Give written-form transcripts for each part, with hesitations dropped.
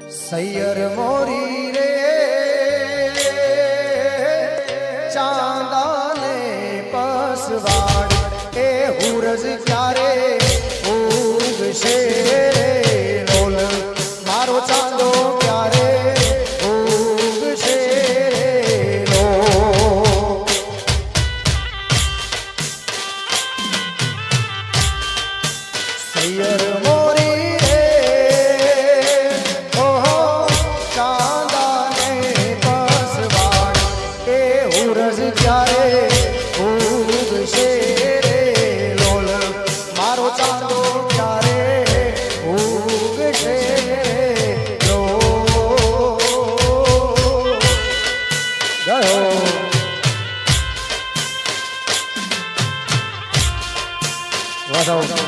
સૈયર મોરી રે ચાંદાને પસવાડ એ હુરજ ક્યારે ઉગશે લોલ મારો ચાંદો ક્યારે ઉગશે લો સૈયર મોરી રે ઓહો ચાંદાને પસવાડ એ હુરજ ક્યારે ઉગશે રે લોલ મારો ચાંદો ક્યારે ઉગશે લો ગયો વાદો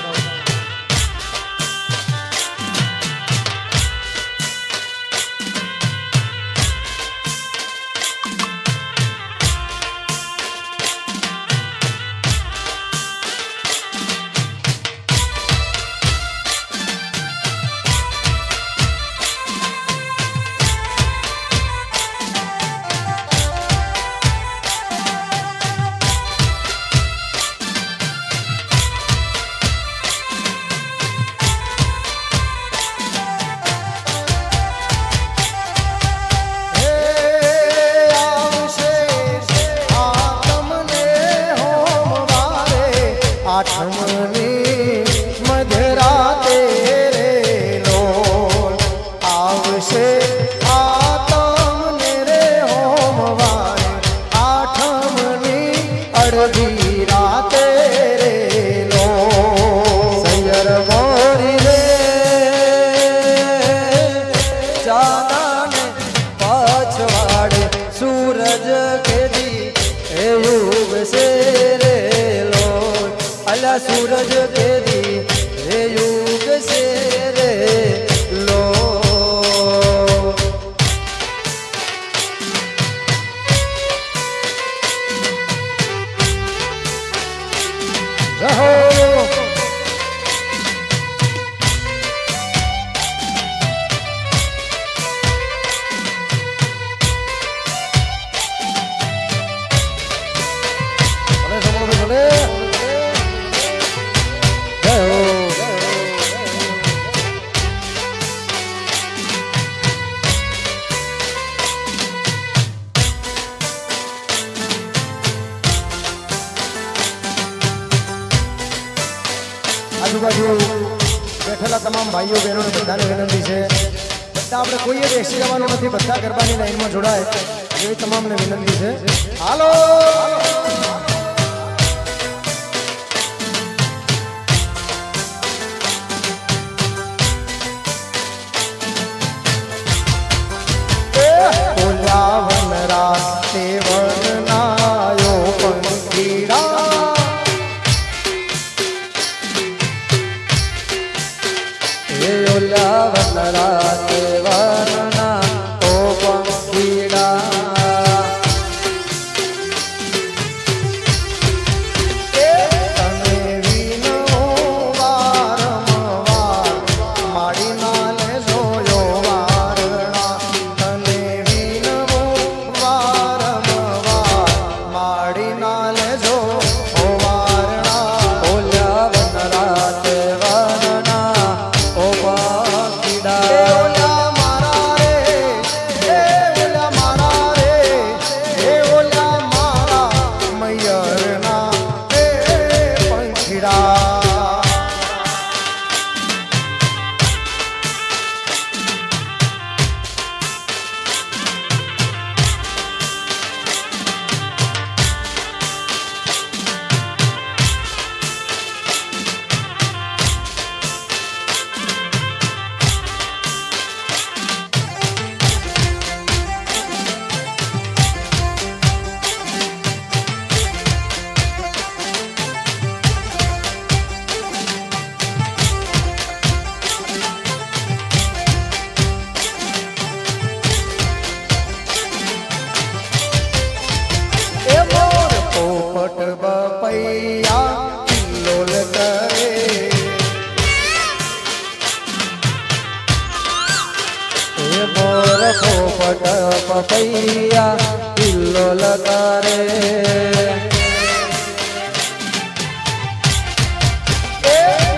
આઠમની મધરાતે રે લોલ આવશે આ તમને રે હોમવારે આઠમની અડધી રાતે રે લોલ સૈયર મોરી રે ચાંદાને પછવાડે સૂરજ કેદી એ ઉગશે રે અલા સૂરજ કેદી રે યુગ સે રે લો રહો આજુબાજુ બેઠેલા તમામ ભાઈઓ બહેનોને બધાને વિનંતી છે બધા આપણે કોઈએ બેસી જવાનું નથી બધા ગરબાની લાઈનમાં જોડાય એવી તમામને વિનંતી છે હાલો ઓલાવન રાતે વનનાયો પંખીડા ઓલાવન રાતે વનના ઓ પંખીડા તમે વિનો વારંવાર માડી ના લેજો વારણા તમે વિનો વારંવાર માડી ના લેજો વારણા ઓલાવન રાતે વનના ઓ પંખીડા મોર પોપટ પપૈયા કિલ્લો લગારે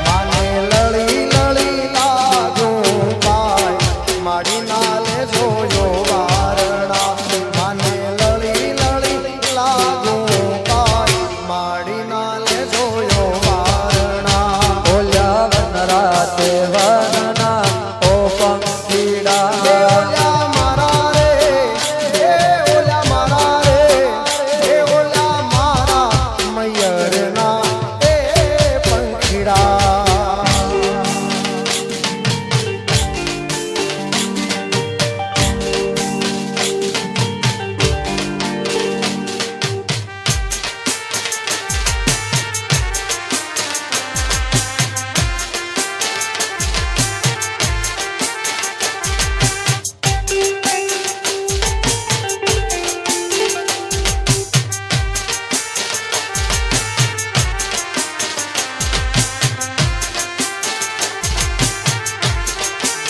માને લળી લળી લાગું પાય માડી નાલે જોયો વારણા માને લળી લળી લાગું પાય માડી નાલે જોયો વારણા ઓલ્યા વન રાતે વનના ઓ પંખીડા ઓલા મારા રે એ ઓલા મારા રે એ ઓલા મારા મયરના એ પંખીડા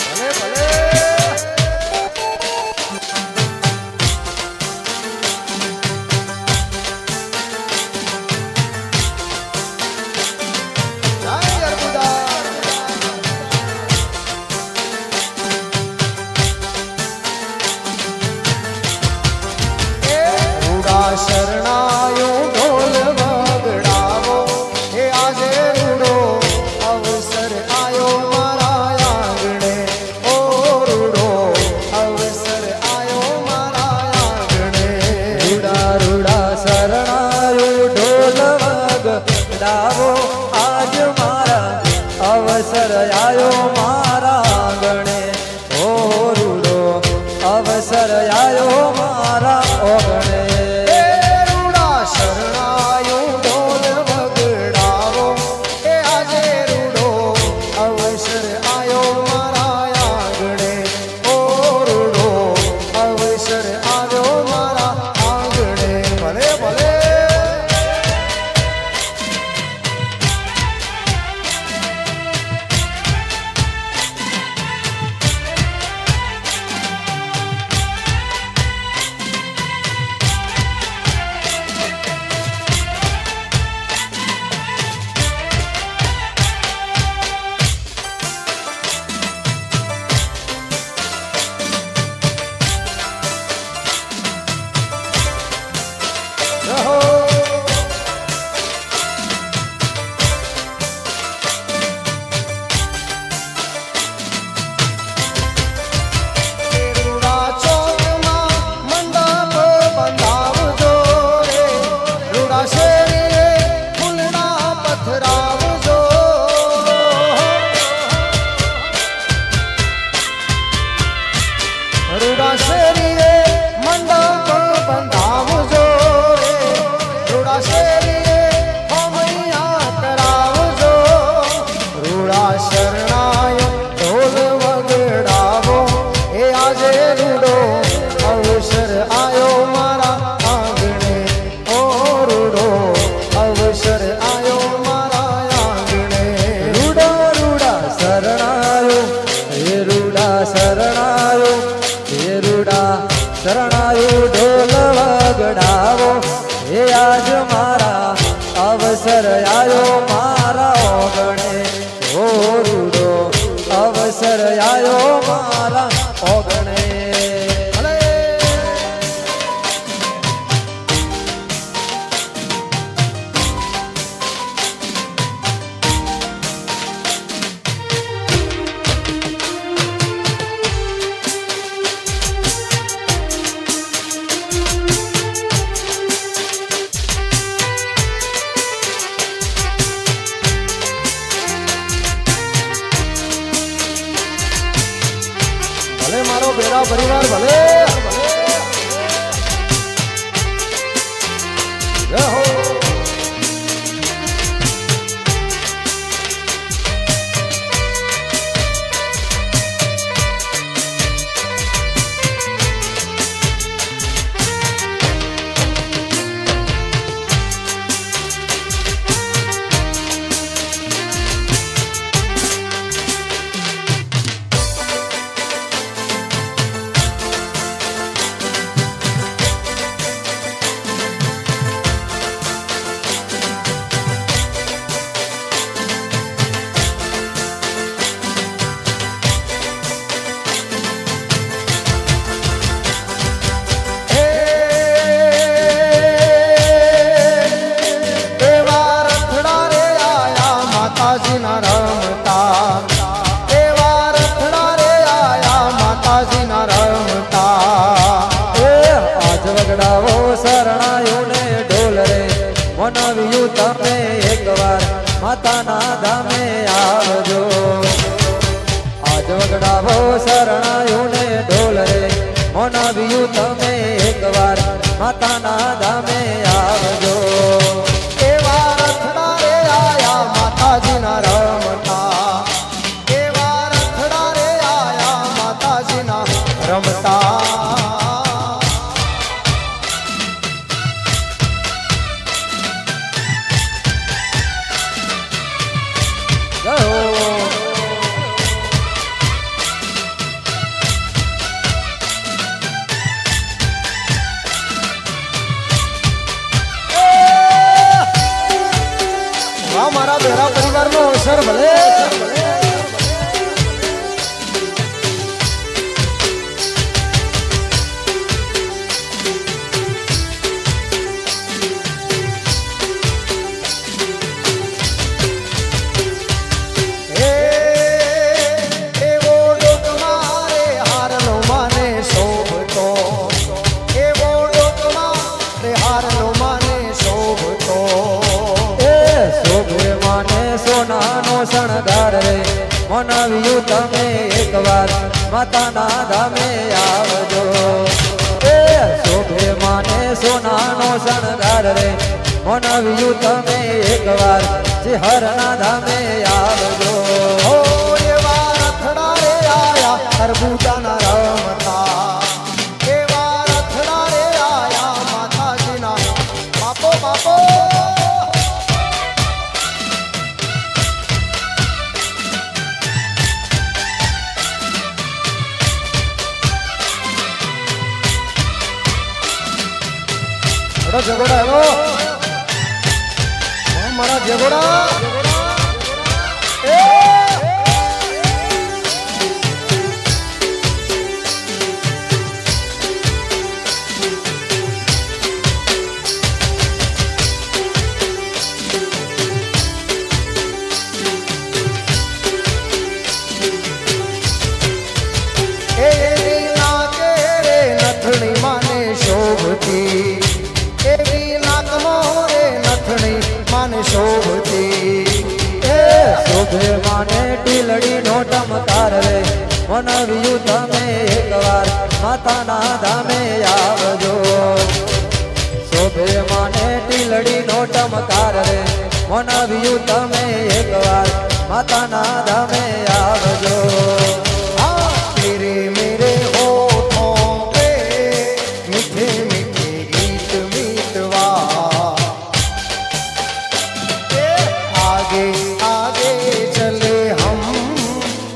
ભલે ભલે જય અર્બુદા રૂડા શરણાયો ઢોલ વગડાવો હે આજે રૂડો અવસર આયો મારા આંગણે ઓ રૂડો અવસર આયો મારા આંગણે રૂડા રૂડા શરણાયો ઢોલ વગડાવો આજ મારા અવસર આયો મારા આંગણે ઓ રૂડો અવસર આયો મારા ઓગણે હે રૂડા શરણાયો ઢોલ વગડાવો હે આજે રૂડો અવસર આયો મારા આંગણે ઓ રૂડો અવસર આવ્યો મારા આંગણે ભલે ભલે રહો રૂડા ચોકમાં મંડપ બંધાવજો રે રૂડા શેરીએ ફૂલડા પથરાવજો રૂડા શેરીએ મંડપ બંધાવજો રે રૂડા શેરીએ હોમૈયા કરાવજો રૂડા શરણાયો ઢોલ વગડાવો એ આજે રૂડો અવસર આયો મારા આંગણે ઓ રૂડો અવસર આયો મારા આંગણે રૂડા રૂડા શરણાયો હે રૂડા શરણાયો હે રૂડા શરણાયો ઢોલ વગડાવો હે આજ મારા અવસર આયો મારા ઓગણે ઓ રૂડો અવસર આયો મારા ઓગણે ભલે ભલે મારો બેરા પરિવાર ભલે જય હો વગડાવો શરણાયું ને ઢોલ રે મનાવ્યું તમે એકવાર માતાના ધામે આવજો એવા રથડા રે આયા માતાજીના રમતા એવા રથડા રે આયા માતાજીના રમતા જય હો. વાહ મારા બેરા પરિવારનો અવસર ભલે એવો ડોક મારે હારનો માને શોભતો એવો ડોક મારે હારનો માને શોભતો એ શોભે માને સોનાનો શણગાર રે મનાવ્યું તમે એકવાર માતાના ધામે આવજો એ શોભે માને સોનાનો શણગાર રે મનાવ્યું તમે એકવાર જે હરના ધામે આવજો ઓ એવા રથડા રે આયા તરબૂજાના રમતા એવા રથડા રે આયા માતાજીના બાપો બાપો જગોડા એવો મારા જગોડા એવી નાકે રે નથણી માને શોભતી એવી નાકમો રે નથણી માને શોભતી એ શોભે માને ટીલડીનો ટમકાર રે મનાવ્યું તમે એકવાર માતાના ધામે આવજો શોભે માને ટીલડીનો ટમકાર રે મનાવ્યું તમે એકવાર માતાના ધામે આવજો हाँ तेरे मेरे होठों पे मीठे मीठे गीत मीतवा आगे आगे चले हम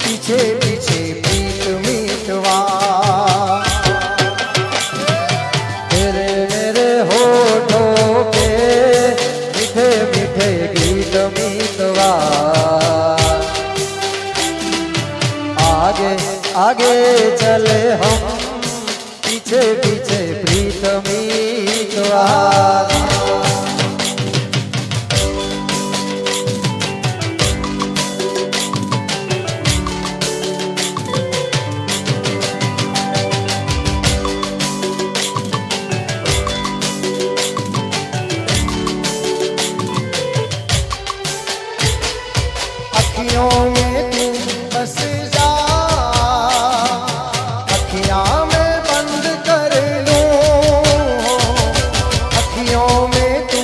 पीछे पीछे प्रीत मीतवा तेरे मेरे होठों पे मीठे मीठे गीत मीतवा आगे आगे चले हम पीछे पीछे प्रीत मीतवा अखियों में तू बस जा अखियां में बंद कर लूं अखियों में तू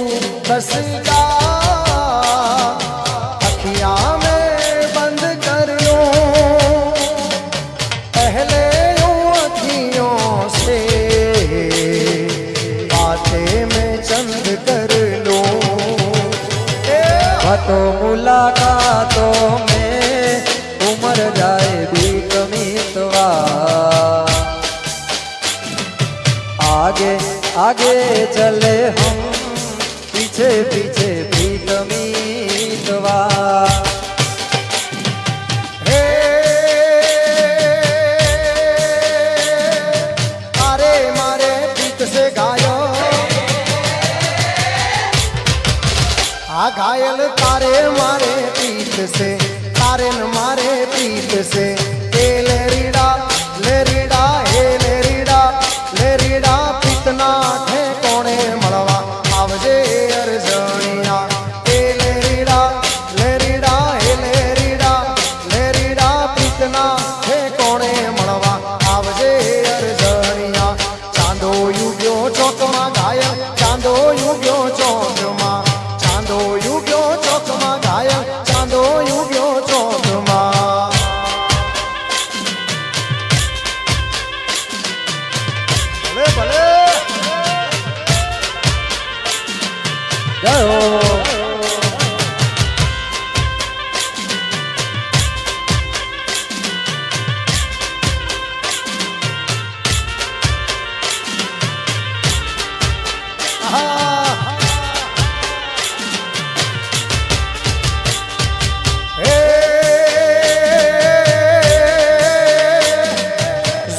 बस जा अखियां में बंद कर लूं पहले यूं अखियों से बातें मैं चंद कर लूं तो मुलाकातों में उम्र जाए बीत मीतवा आगे आगे चले हम पीछे पीछे प्रीत मीतवा हे तारे मारे प्रीत से गायो आ घायल तारे मारे प्रीत से तारे न मारे प्रीत से ए लेरीडा लेरीडा हे लेरीडा लेरीडा प्रीतना ठे कोणे मळवा आवजे अरजणिया ए लेरीडा लेरीडा हे लेरीडा लेरीडा प्रीतना ठे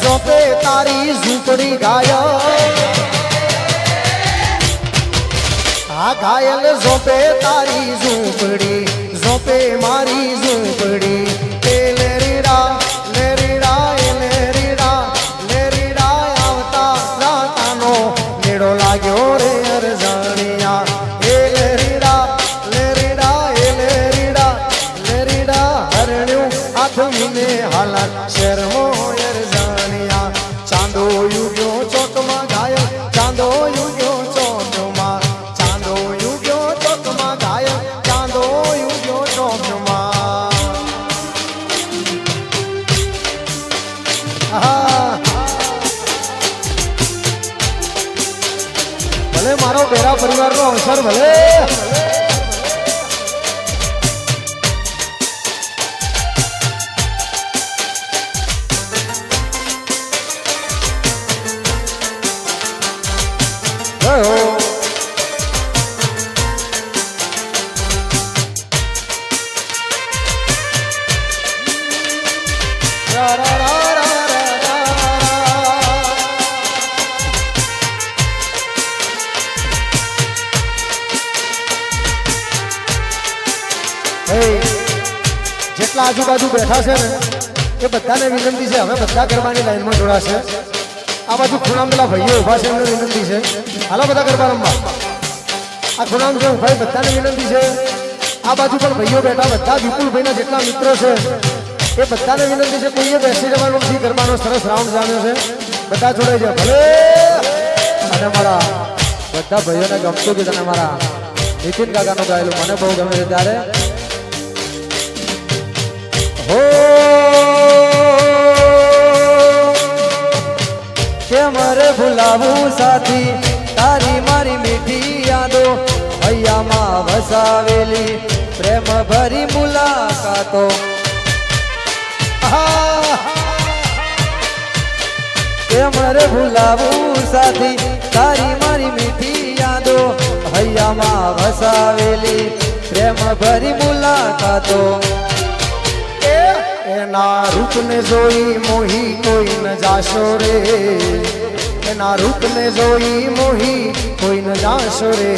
ઝોપે તારી ઝૂંપડી ઘાયલ આ ઘાયલ ઝોપે તારી ઝૂંપડી ઝોપે મારી ઝૂંપડી એ લેરીડા લેરીડા એ લેરીડા લેરીડા આવતા રાતાનો મેળો લાગ્યો રે અરજાણિયા એ લેરીડા લેરીડા એ લેરીડા લેરીડા હરણ્યું આથમીને હાલાત શેરમો અરજાણિયા ચાંદો યુગ્યો ચોકમાં ઘાયલ ચાંદો યુગ્યો ચોકમાં ચાંદો યુગ્યો ચોકમાં ઘાયલ ચાંદો યુગ્યો ચોકમાં ભલે મારો બેરા પરિવારનો અવસર ભલે જેટલા આજુબાજુ બેઠા છે ને એ બધાને વિનંતી છે હવે બધા ગરબાની લાઈનમાં જોડાશે આ બાજુ ખૂણામ પેલા ભાઈઓ ઉભા છે એમને વિનંતી છે હાલો બધા ગરબા રમવા આ ખૂણામ છે ભાઈ બધાને વિનંતી છે આ બાજુ પણ ભાઈઓ બેઠા બધા વિપુલભાઈના જેટલા મિત્રો છે એ બધાને વિનંતી છે કોઈએ બેસી જવાનું નથી ગરબાનો સરસ રાઉન્ડ જામ્યો છે બધા જોડાઈ જાય ભલે અને મારા બધા ભાઈઓને ગમતું કે તને મારા નીતિન કાકાનું ગાયેલું મને બહુ ગમે છે ત્યારે હો કેમ રે ભૂલાવું સાથી તારી મારી મીઠી યાદો હૈયામાં વસાવેલી પ્રેમ ભરી મુલાકાતો કેમ રે ભૂલાવું સાથી તારી મારી મીઠી યાદો હૈયામાં વસાવેલી પ્રેમ ભરી મુલાકાતો એના રૂપને જોઈ મોહી કોઈ ન જાશો રે એના રૂપને જોઈ મોહી કોઈ ન જાશો રે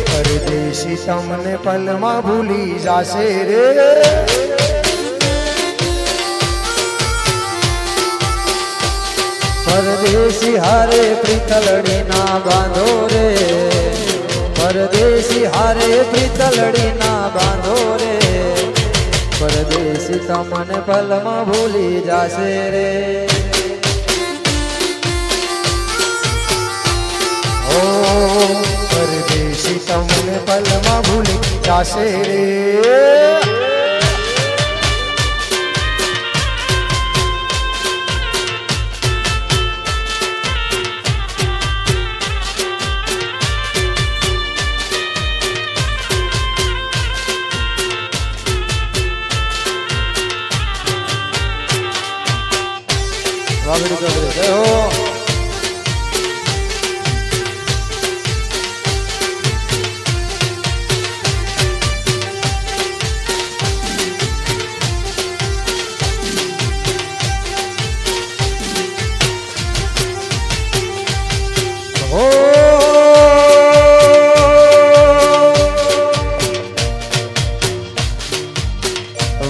પરદેશી તમને પલમાં ભૂલી જાશે રે પરદેશી હારે પ્રીતલડી ના બાંધો રે પરદેશી હારે પ્રીતલડી ના બાંધો રે પરદેશી તમને પલમાં ભૂલી જાશે રે ઓ પરદેશી તમને પલમાં ભૂલી જાશે રે વાગડી ચોકડી જય હો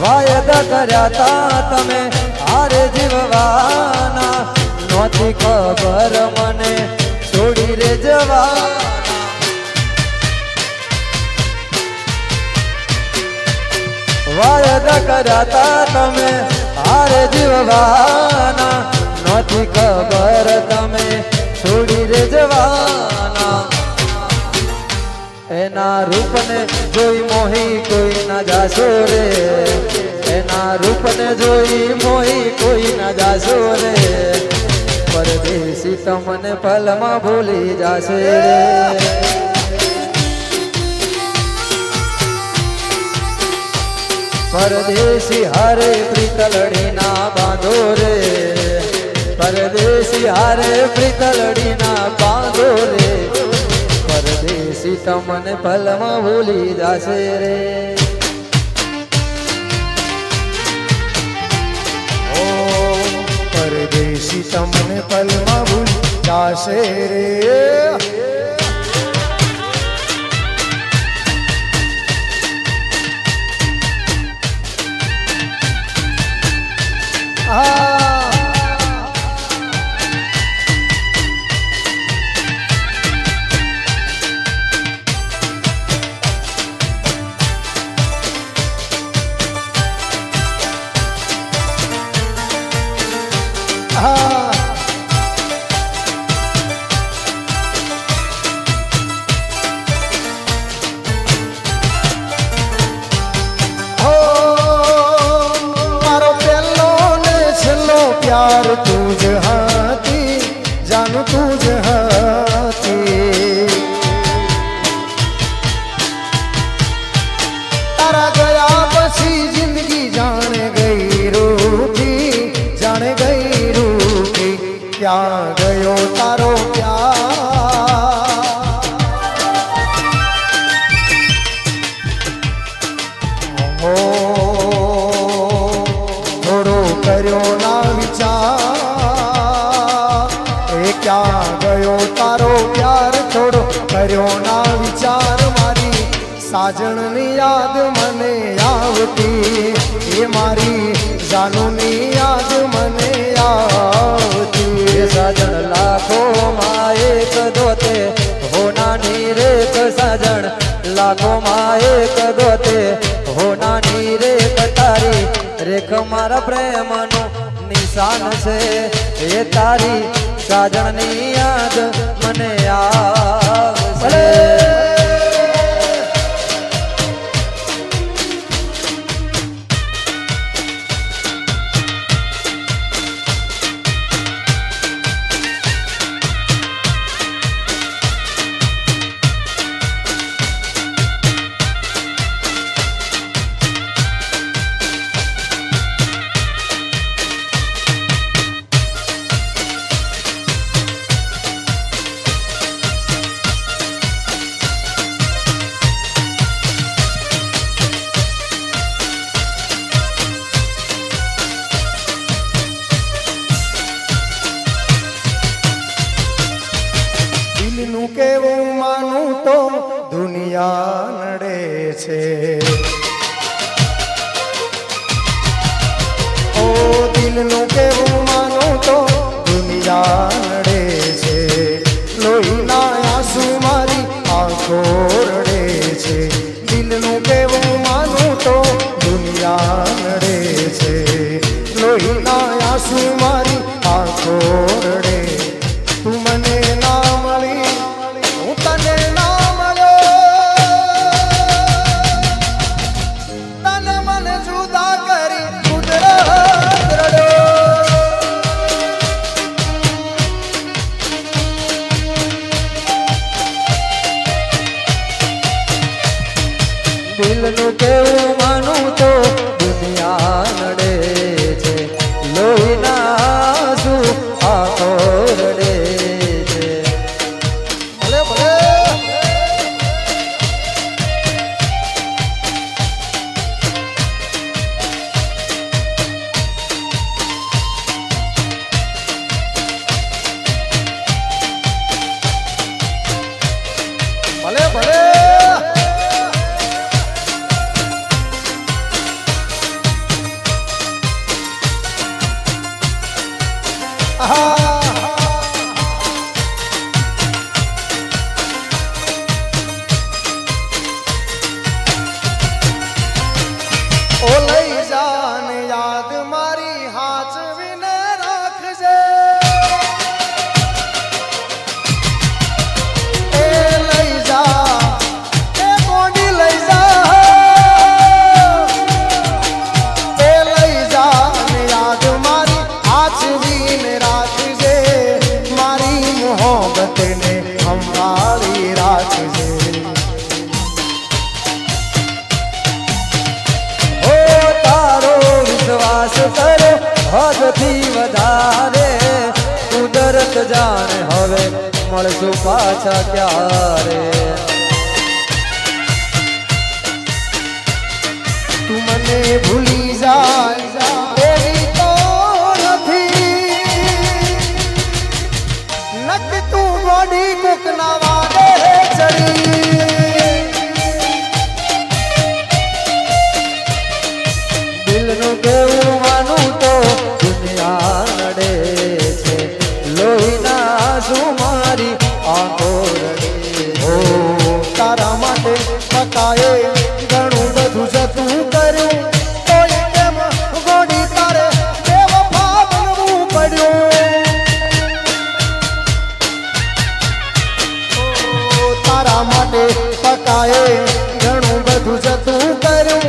વાયદા કર્યા તા તમે હારે જીવવાના નહોતી ખબર મને છોડી રે જવાના વાયદા કર્યા તા તમે હારે જીવવાના નહોતી ખબર તમે છોડી રે જવાના એના રૂપને જોઈ મોહી કોઈ ના જાશો રે એના રૂપને જોઈ મોહી કોઈ ના જાશો રે પરદેશી તમને પલમાં ભૂલી જાશે રે પરદેશી હારે પ્રીતલડી ના બાંધો રે, પરદેશી હારે પ્રીતલડી ના બાંધો રે, પરદેશી તમને પલમાં ભૂલી જાશે રે. ઓ પરદેશી તમને પલમાં ભૂલી જાશે રે. प्यार तुझ हाथी जानू तुझ हाथी, तारा गया पछी जिंदगी जाने गई रूठी, जाने गई रूठी. क्या गयो तारो प्यार, हो થોડો કર્યો ના વિચાર, એ ક્યાં ગયો તારો પ્યાર, થોડો કર્યો ના વિચાર. મારી સાજણની યાદ મને આવતી, એ મારી જાનુની યાદ મને આવતી. એ સાજણ લાખો માં એક દોતે હો નાની રેખ, સાજણ લાખો માં એક દોતે હો નાની રેખ, તારી રેખ મારા પ્રેમનું નિશાન છે, એ તારી સાજણની યાદ મને આવશે. દિલનું કેવું માનું તો દુનિયા નડે છે, ઓ દિલનું કેવું માનું તો દુનિયા નડે છે. લોહીના આંસુ મારી આંખો રડે છે, દિલનું કેવું માનું તો દુનિયા નડે છે. લોહીના આંસુ મારી આંખો રડે. તું મને ના મળી, હું તને ના મળ્યો, તને મને જુદા કરી કુદરત રડ્યો. દિલનું કેવું માનું તો દુનિયા નડે છે, લોહીના આંસુ આંખો રડે છે. ભલે ભલે ભલે ભલે ઓ લઈ જાને યાદ મારી હાચવીને રાખજે, એ લઈ જા એ કોડી લઈ જા, એ લઈ જાને યાદ મારી હાચવીને રાખજે. ભાગથી વધારે કુદરત જાણે હવે મળશું પાછા ક્યારે તું મને ભૂલી જાય એવી તો નથી નક તું ગોડી કોકના વાડે ચડી દિલનું કેવું માનું તો દુનિયા નડે છે લોહીના આંસુ મારી આંખો રડે ઓ તારા માટે પકાએ ઘણું બધું જતું કર્યું તોય કેમ ગોડી તારે બેવફા બનવું પડ્યું ઓ તારા માટે પકાએ ઘણું બધું જતું કર્યું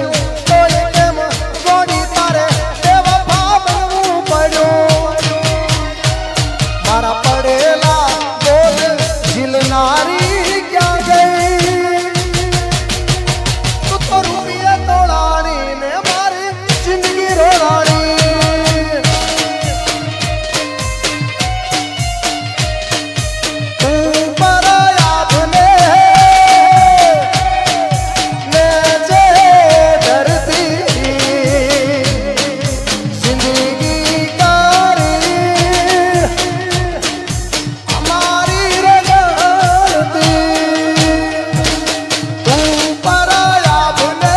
તોય કેમ ગોડી તારે બેવફા બનવું પડ્યું મારા પડેલા બોલ ઝીલનારી ક્યાં ગઈ તું તો રૂપિયા તોડાણી ને મારી જિંદગી રોડાણી તું પરાયાને ને જે ધરતી જિંદગી તારી અમારી રગડતી તું પરાયાને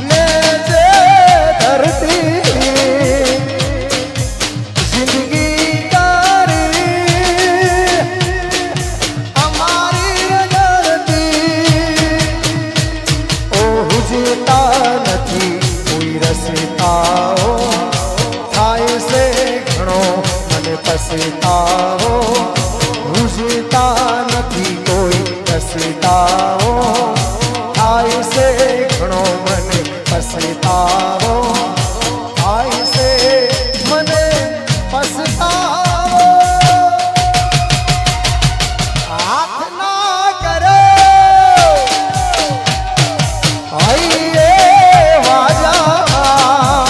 ને જે ધરતી જિંદગી તારી અમારી રગડતી ઓ હુજતા નથી કોઈ રસતાઓ થાય છે ઘણો મને પસતાઓ હુજતા નથી કોઈ રસતાઓ થાય છે ઘણો મને પસતાઓ થાય છે મને પસતાઓ હાથ ના કરો આઈએ વાજા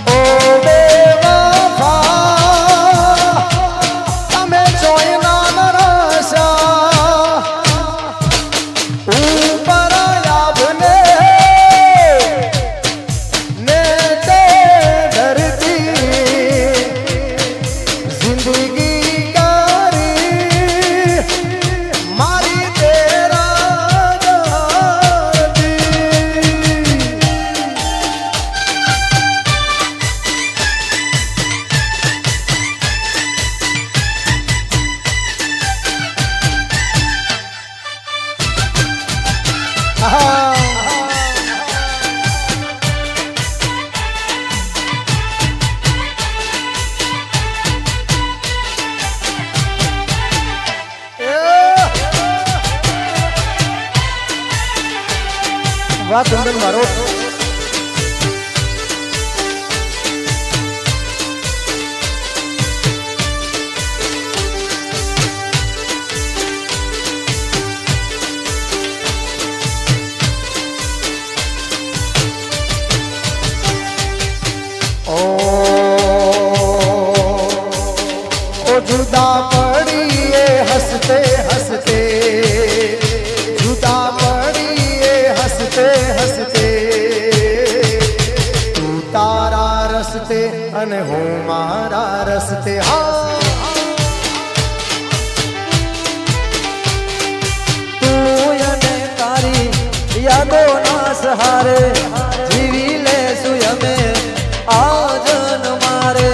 ઓ બેવફા તમે જોઈના નરસા ઉપર યાબને ને તે ધરતી જિંદગી કરી મારી તેરા જાતી વાહ કુંદન મારો ઓ જુદા પડીએ હસતે હસતે જુદા પડીએ હસતે હસતે તું તારા રસ્તે અને હું મારા રસ્તે હા તું અને તારી યાદો ના સહારે જીવી લેશું અમે આજન મારે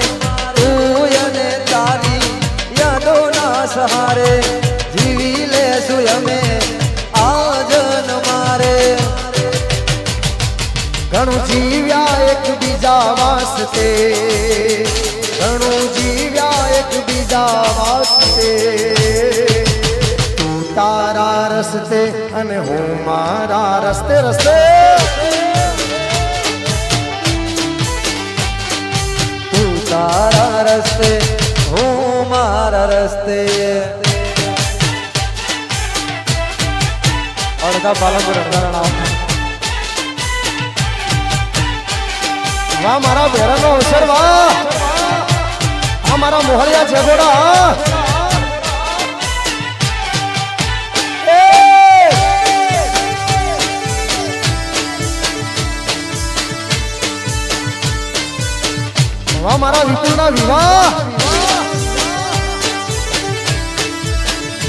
તું અને તારી યાદો ના સહારે જીવી લેશું અમે આજન મારે ઘણું જીવ્યા એકબીજા વાસ્તે ઘણું જીવ્યા એકબીજા વાસ્તે તું તારા રસ્તે અને હું મારા રસ્તે રસ્તે તું તારા રસ્તે હું મારા રસ્તે અડધા પાલનપુર અડધા રણાવ વાહ મારા બેરાનો અવસર વાહ આ મારા મોહળિયા જગોડા વાહ મારા વિપુલના વિવાહ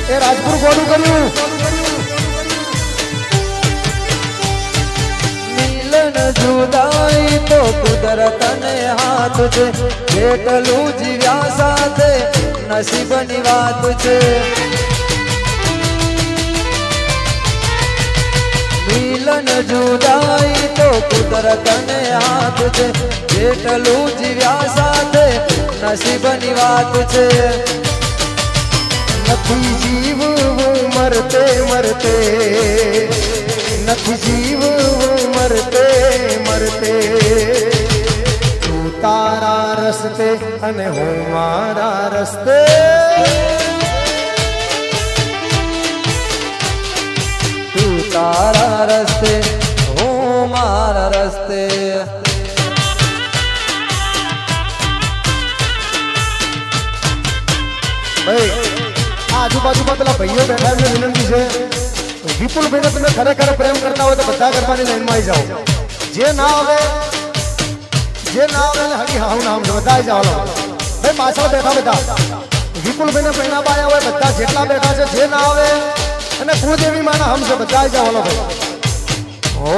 એ રાજપુર ગોડું કર્યું મિલન જુદાઈ તો કુદરત ને હાથ છે જેટલું જીવ્યા સાથે નસીબની વાત છે મિલન જુદાઈ તો કુદરત ને હાથ છે જેટલું જીવ્યા સાથે નસીબની વાત છે નથી જીવવું મરતે મરતે નથી જીવવું મરતે મરતે તું તારા રસ્તે અને હું મારા રસ્તે તું તારા રસ્તે હું મારા રસ્તે ભાઈ આ આજુબાજુમાં પેલા ભાઈઓ બેઠા એમને વિનંતી છે વિપુલભાઈને તમે ખરેખર પ્રેમ કરતા હોય તો બધા ગરબાની લાઈનમાં આવી જાઓ જે ના આવે ને હકી હાવ નામ છે બધા આવી જાઓ ભાઈ પાછળ બેઠા બધા વિપુલભાઈને પહેલા પાયા હોય બધા જેટલા બેઠા છે જે ના આવે અને કુળદેવી માના હમ છે બધા આવી જાઓ ભાઈ ઓ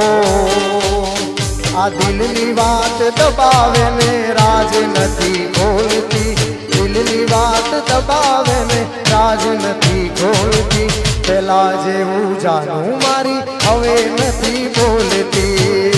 આ દિલની વાત દબાવે ને રાજ નથી બોલતી દિલની વાત દબાવે ને રાજ નથી ખોલતી પેલા જેવું જાણું મારી હવે નથી બોલતી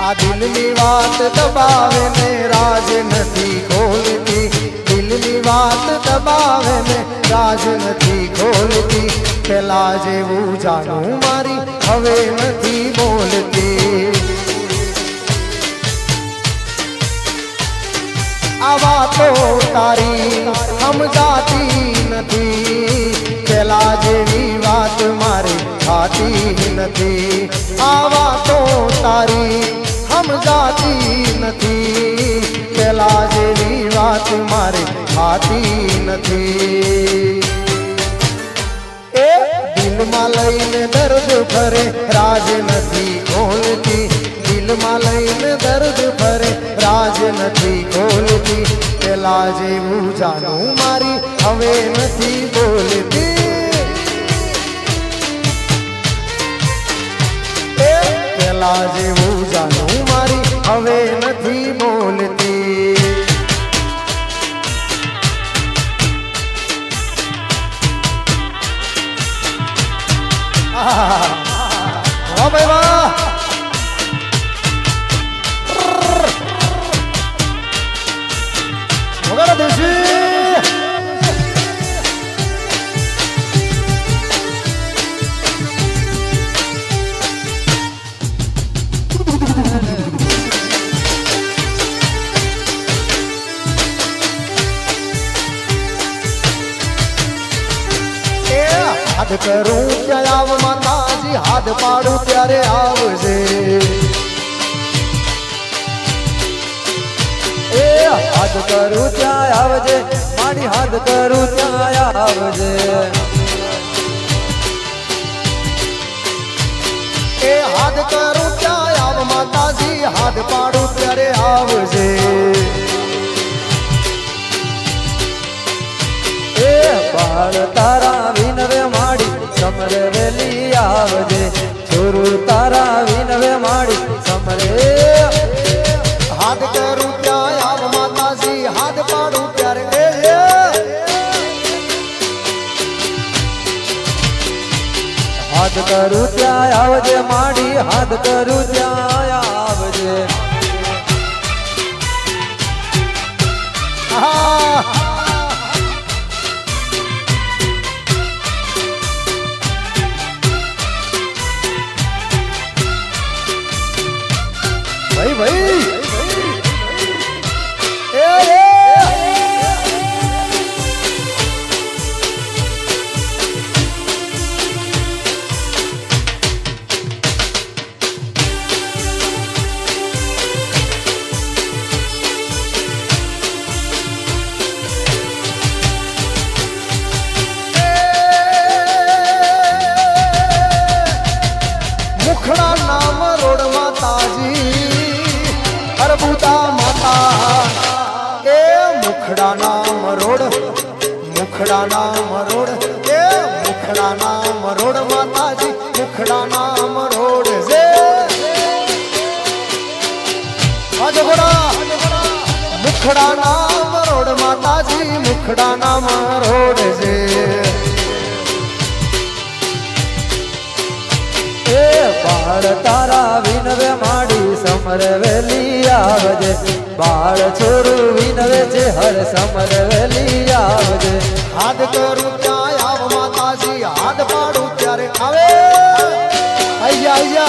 આ દિલની વાત દબાવે ને રાજ નથી ખોલતી દિલની વાત દબાવે ને રાજ નથી ખોલતી પેલા જેવું જાણું મારી હવે નથી બોલતી આ વાતો તારી સમજાતી નથી પેલા જેવી વાત મારી થાતી નથી આ વાતો તારી સમજાતી નથી પેલા જેવી વાત મારી થાતી નથી એ દિલમાં લઈને દર્દ ભરે રાજ નથી ખોલતી દિલમાં લઈને દર્દ ભરે રાજ નથી ખોલતી પેલા જેવું જાણું મારી હવે નથી બોલતી પેલા જેવું જાણું મારી હવે નથી બોલતી વાહ ભાઈ વાહ વગાડો દેશી હાથ કરું ત્યાં આવ માતાજી હાથ પાડું ત્યારે આવજે એ હાથ કરું ત્યાં આવજે મારી હાથ કરું ત્યાં આવજે એ હાથ કરું ત્યાં આવ માતાજી હાથ પાડું ત્યારે આવજે એ બાળ તારા વિનવે માડી સમરે વેલી આવજે છોરું તારા વિનવે માડી સમરે હાથ કરું ત્યાં આવ માતાજી હાથ પાડું ત્યારે હાથ કરું ત્યાં આવજે માડી હાથ કરું ત્યાં આવજે ભાઈ ભાઈ મરોડ મુખડાના મરોડ એ મુખડાના મરોડ માતાજી મુખડાના મરોડ છે આજો ઘોડા મુખડાના મરોડ માતાજી મુખડાના મરોડ છે એ બાળ તારા વિનવે માડી સમર વેલી આવજે બાળ છોરું વિનવે છે હર સમર વેલી આવજે હાથ કરું ત્યાં આવ માતાજી હાથ પાડું ત્યારે આવે આઈ જા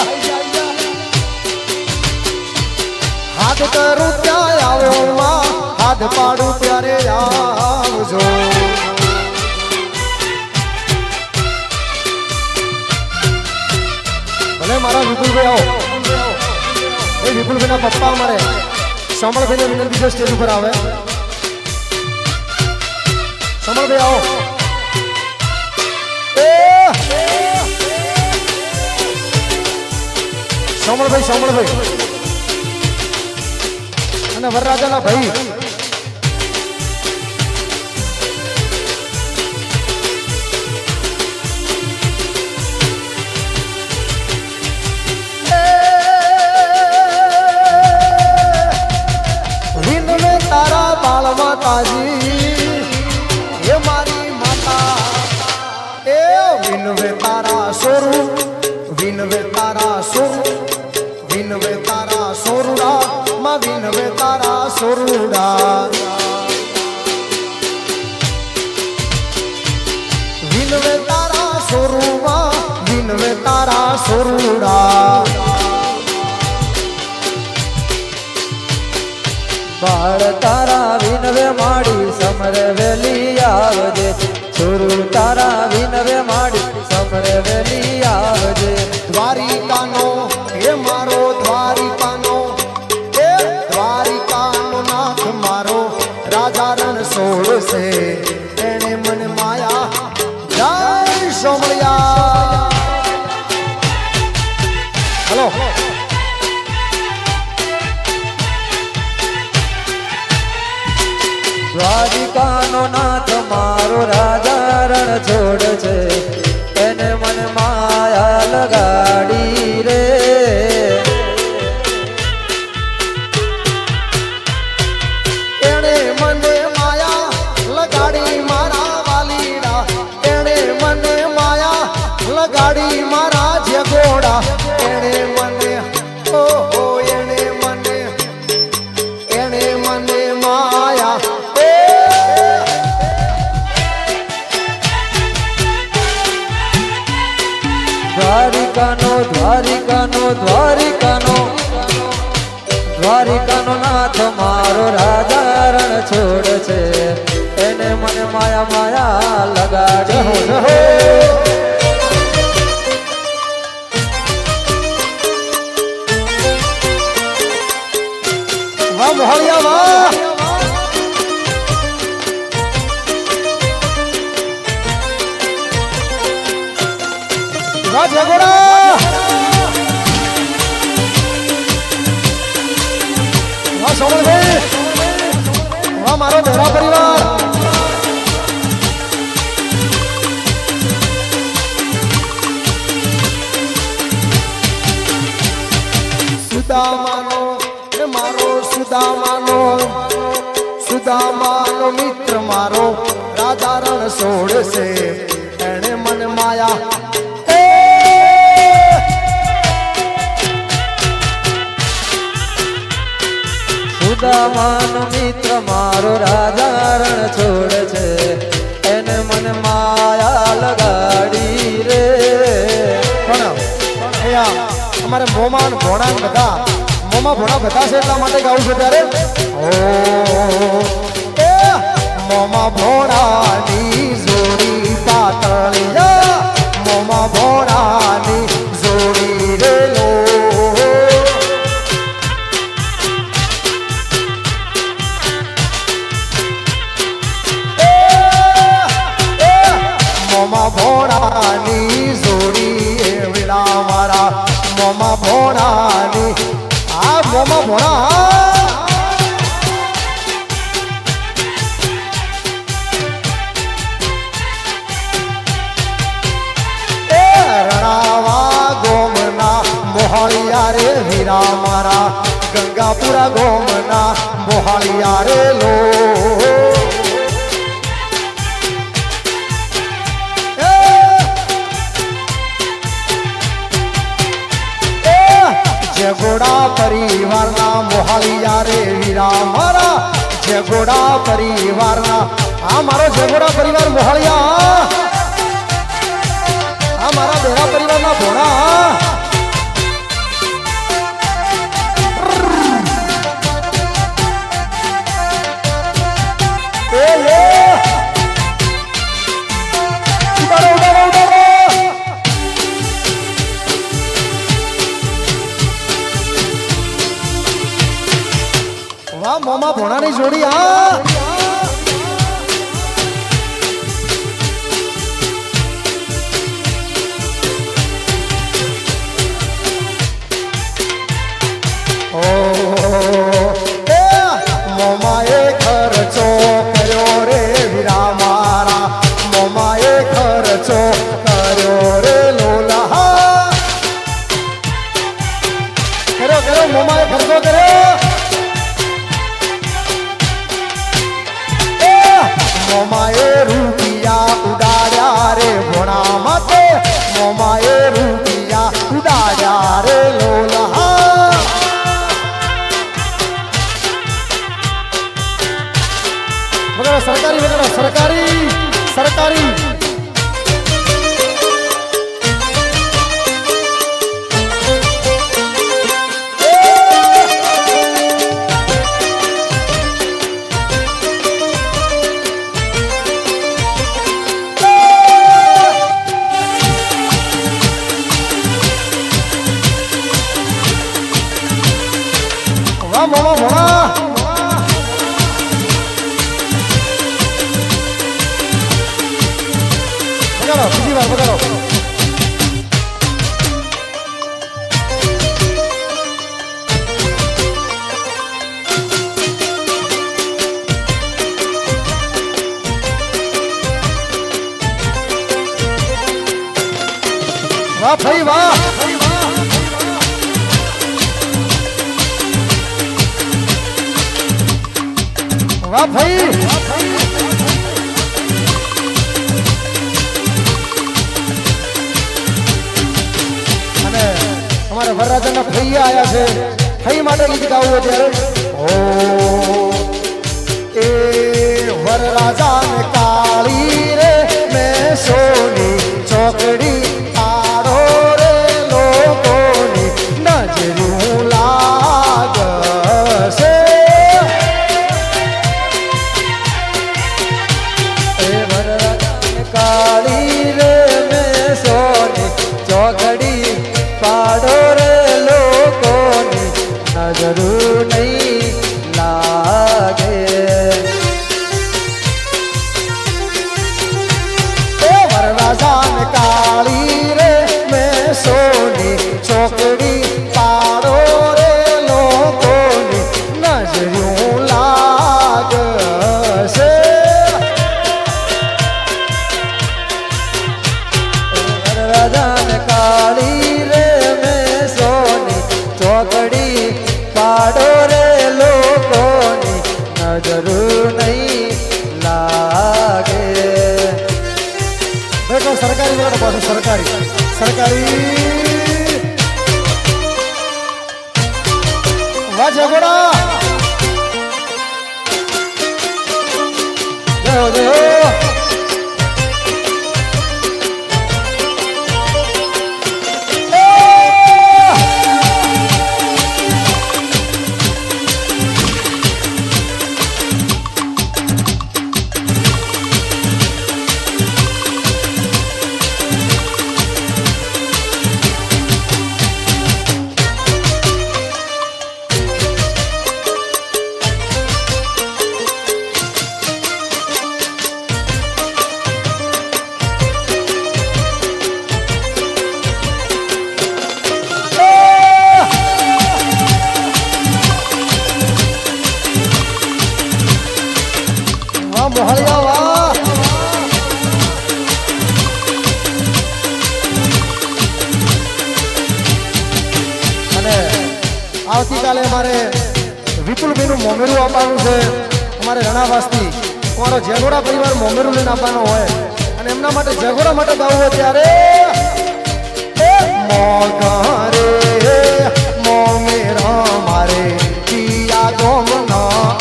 હાથ કરું ત્યાં આવો માં હાથ પાડું ત્યારે આવજો ભલે મારા વિપુલભાઈ આવો એ વિપુલભાઈના પપ્પા અમારે સમળભાઈને વિનંતી છે સ્ટેજ ઉપર આવે સમળભાઈ આવો સમળભાઈ અને વરરાજાના ભાઈ વિનવે તારા બાળ માતાજી એ મારી માતા એ વિનવે તારા સોરું વિનવે તારા સોરું વિનવે તારા સોરુડા માં વિનવે તારા સોરુડા વિનવે તારા સોરુમાં વિનવે તારા સોરુડા બાળ તારા વિનવે માડી સમર વેલી આવજે છોરું તારા વિનવે માડી સમર વેલી આવજે દ્વારિકાનો હે મારો દ્વારિકાનો હે દ્વારિકાનો નાથ મારો રાજા રણ સોળશે એને મને માયા જય સોમળિયા હલો દ્વારિકાનો નાથ મારો રાજા રણ છોડ છે એને મન માયા લગાડી રે એણે મને માયા લગાડી મારા વાલીડા એણે મને માયા લગાડી મારા જગોડા એણે મને ઓહો એણે મને માયા દ્વારિકાનો નાથ મારો રાજા રણ છોડ છે એને મને માયા માયા લગાડી વાહ મોહળિયા વાહ વાહ જગોડા વાહ સોમલભાઈ વાહ મારો બેરા પરિવાર સુદામાનો એ મારો સુદામાનો મિત્ર મારો રાજા રણ છોડશે એણે મન માયા સુદામાનો મિત્ર મારો રાજા રણ છોડ છે એને મને માયા લગાડી રે પણ અહીંયા અમારે મોમાં ભોણા બધા મોમાં ભોણા બધા છે એટલા માટે ગાવું છે ત્યારે એ મોમાં ભોણાની જોડી પાતળી મોમાં ભોણાની જોડી રે લો મોમાં ભોણાની જોડી એવડા મારા મોમાં ભોણાની આ મોમાં ભોણા રે વીરા મારા ગંગાપુરા ગોમના મોહાળિયા રે લો જગોડા પરિવારના મોહાળિયા રે વીરા મારા જગોડા પરિવારના આ મારો જગોડા પરિવાર મોહાળિયા આ મારા બેરા પરિવારના ભોળા વાહ મોમા ભોણાની જોડી આ મોમાએ ખર્ચો કર્યો રે વીરા મારા મોમાએ ખર્ચો કર્યો રે લોલા કર્યો મોમાએ ખર્ચો કર્યો મોમાએ રૂપિયા ઉડાડ્યા રે ભોણા માટે મોમાએ રૂપિયા ઉડાડ્યા રે લોલા વગેરે સરકારી વગેરે સરકારી વાહ મોમા ભોણા બગાડો બીજી વાર બગાડો વાહ ભાઈ વાહ વાહ ભાઈ અને અમારે વરરાજાના ફૈયા આયા છે ફઈ માટે ગીત ગાવું ત્યારે ઓ એ વરરાજાને કાળી રે મેં સોની ચોકડી આડો રે લોકોની નજરું લાગશે કાળી રે મેં સોની ચોકડી પાડો રે લોકોની નજરું નહીં લાગે એ વરરાજાને કાળી રે મેં સોની ચોકડી પાડો રે લોકોની નજરું લાગશે કાળી રે મેં સોની ચોકડી પાડો રે લોકોની નજરું નહીં લાગે બેઠો સરકારી વગર પાછું સરકારી વાહ જગોડા જય જય આવતીકાલે અમારે વિપુલભાઈનું મોમેરું આપવાનું છે અમારે રણાવાસથી અમારો જેગોડા પરિવાર મોમેરું લઈને આપવાનો હોય અને એમના માટે જેગોડા માટે ગાવું હોય ત્યારે મોગરે મોમેરા મારે પિયા ગોમ ન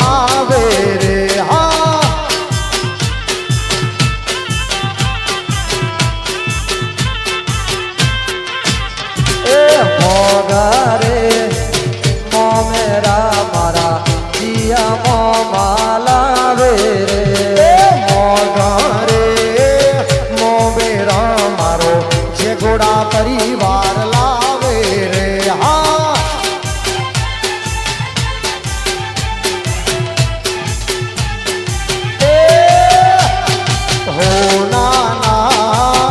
આવે રે હા એ મોગરે મોમેરા મારા જીયા મોમાલા વે રે મોગરે મોમેરા મારો જેગોડા પરિવાર લાવે રે હા હો નાના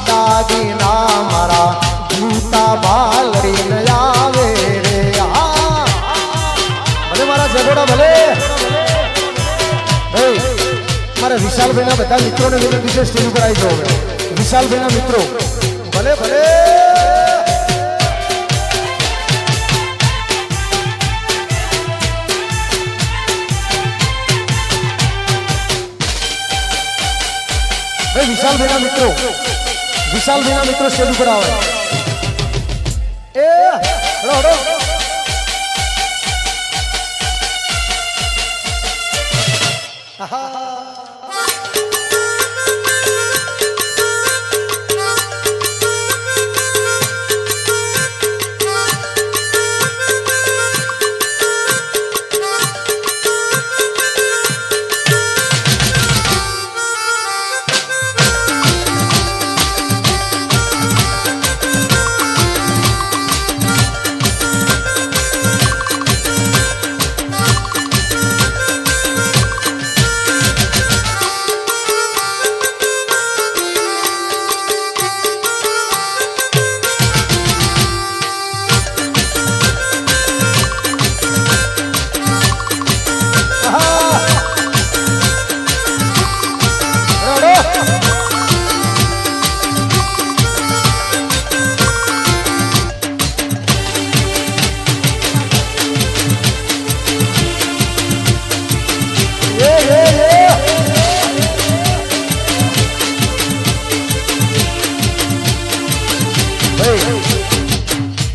દાદીના મારા જૂતા બાલડીને આવે રે હા ભલે મારા જગોડા ભલે ભાઈ મારા વિશાલભાઈના બધા મિત્રોને વિનંતી છે સ્ટેજ ઉપર આવી જાઓ હવે. વિશાલભાઈના મિત્રો ભલે ભલે ભાઈ વિશાલભાઈના મિત્રો સ્ટેજ ઉપર આવે એ હડો હડો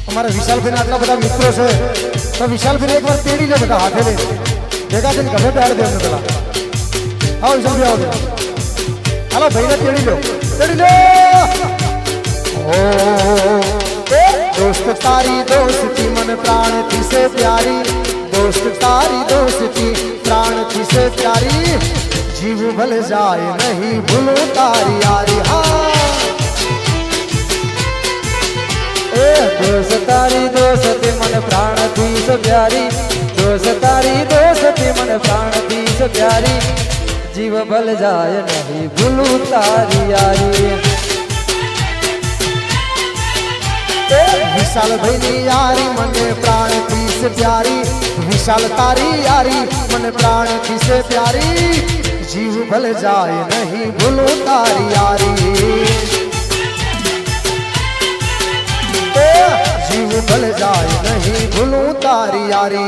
અમારા વિશાલભાઈના આટલા બધા મિત્રો છે તો વિશાલભાઈને એકવાર તેડી લે બધા હાથે લઈને ભેગા થઈને ગમે ત્યારે દે એમને પેલા આવો વિશાલભાઈ આવો હાલો ભાઈને તેડી લો ઓ दोस्त तारी दोस्ती मन प्राण थी से प्यारी दोस्त तारी दोस्ती प्राण थी से प्यारी जीव भल जाए नहीं भूलो तारी यारी हाँ ए दोस्त तारी दोस्ती मन प्राण थी स प्यारी दोस्त तारी दोस्ती मन प्राण थी स प्यारी जीव भल जाए नहीं भूलू तारी यारी विशाल भाई यारी मने प्राण थी से प्यारी विशाल तारी यारी मन प्राण थी से प्यारी जीव भल जाए नहीं भूलो तारी यारी जीव भल जाए नहीं भूलो तारी यारी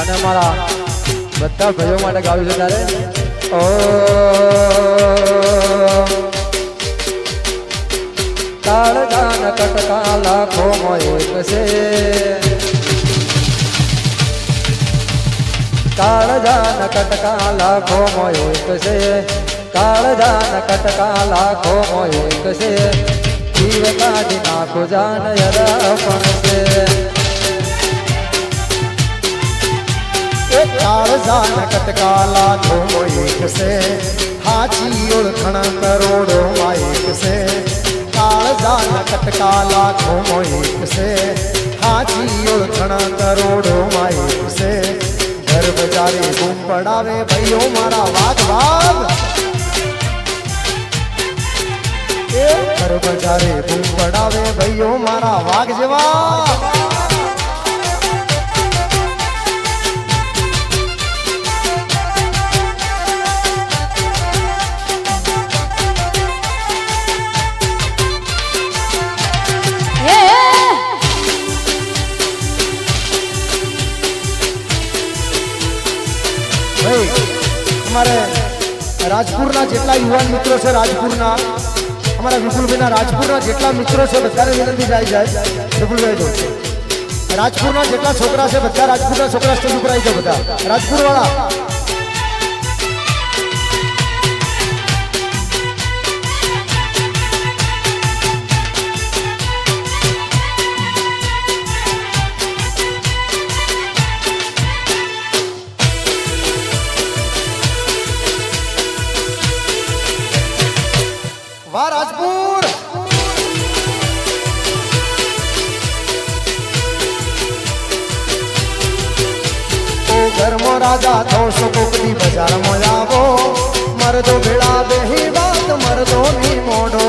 અને મારા બધા ભાઈઓ માટે ગાવ્યું છે ત્યારે ઓ તાળ ગાન કટકા લાખો એક છે કાળજાન કટકા લાખો એક છે કાળજાન કટકા લાખો એક છે જીવ કાઢી નાખો જાન પણ છે એ કાળજાન કટકા લાખો એક છે હાચી ઓળખણ કરોડો એક છે કાળજાન કટકા લાખો એક છે હાચી ઓળખણ કરોડો એક છે ઘર બજારે બૂમ પડાવે ભાઈઓ મારા વાઘ વાઘ એ ઘર બજારે બૂમ પડાવે ભાઈઓ મારા વાઘ જેવા અમારે રાજપુરના જેટલા યુવાન મિત્રો છે રાજપુરના અમારા વિપુલભાઈના રાજપુરના જેટલા મિત્રો છે બધાને વિનંતી જાય વિપુલભાઈ જો રાજપુરના જેટલા છોકરા છે બધા રાજપુરના છોકરા સ્ટેજ ઉપર આવી જાય બધા રાજપુર વાળા વાહ રાજપુર ઓ ઘરમો રાજા થોસો કોકડી બજારમાં આવો મરદો ભેળા બેહી વાત મરદો ની મોઢો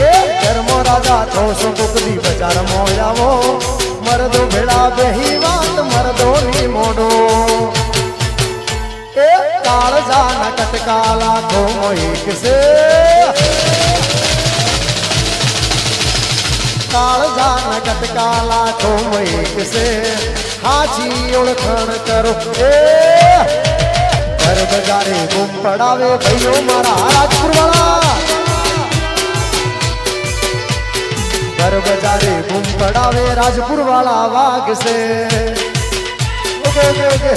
એ ઘરમો રાજા થોસો કોકડી બજારમાં આવો મરદો ભેળા બેહી વાત મરદો ની મોઢો કાળજાન કટકા લાખો એક છે કાળજાન કટકા લાખો એક છે હાચી ઓળખણ કરો એ ઘર બજારે બૂમ પડાવે ભાઈઓ મારા રાજપુર વાળા ઘર બજારે બૂમ પડાવે રાજપુર વાળા વાઘ છે ઓકે ઓકે ઓકે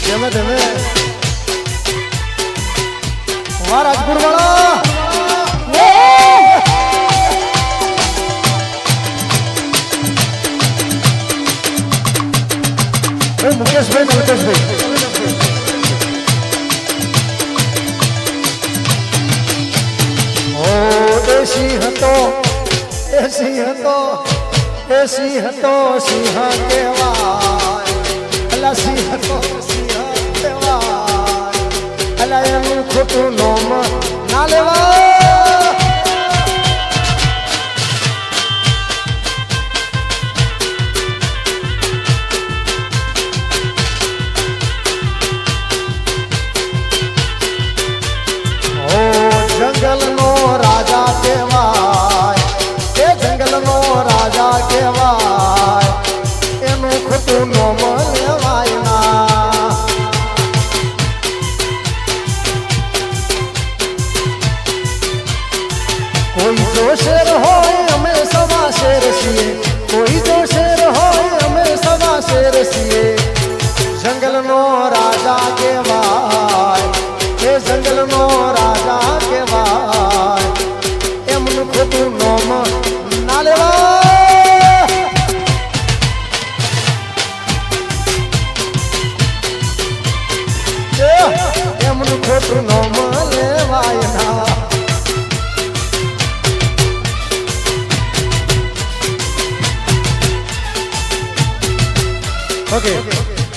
ધીમે ધીમે વાહ રાજપુર વાળા મુકેશભાઈ નલકેશભાઈ ઓ દેશી હતો દેશી હતો દેશી હતો સિંહ કેવાય સિંહ હતો એનું ખોટું નોમ ના લેવા ઓ જંગલનો રાજા કહેવાય એ જંગલનો રાજા કહેવાય એનું ખોટું નોમ લેવાય ના કોઈ જો શેર હોય અમે સવા શેર છીએ કોઈ જો શેર હોય અમે સવા શેર છીએ જંગલનો રાજા કહેવાય એ જંગલનો રાજા કહેવાય એમનું ખોટું નોમ ના લેવા એમનું ખોટું નોમ લેવાય ના Okay.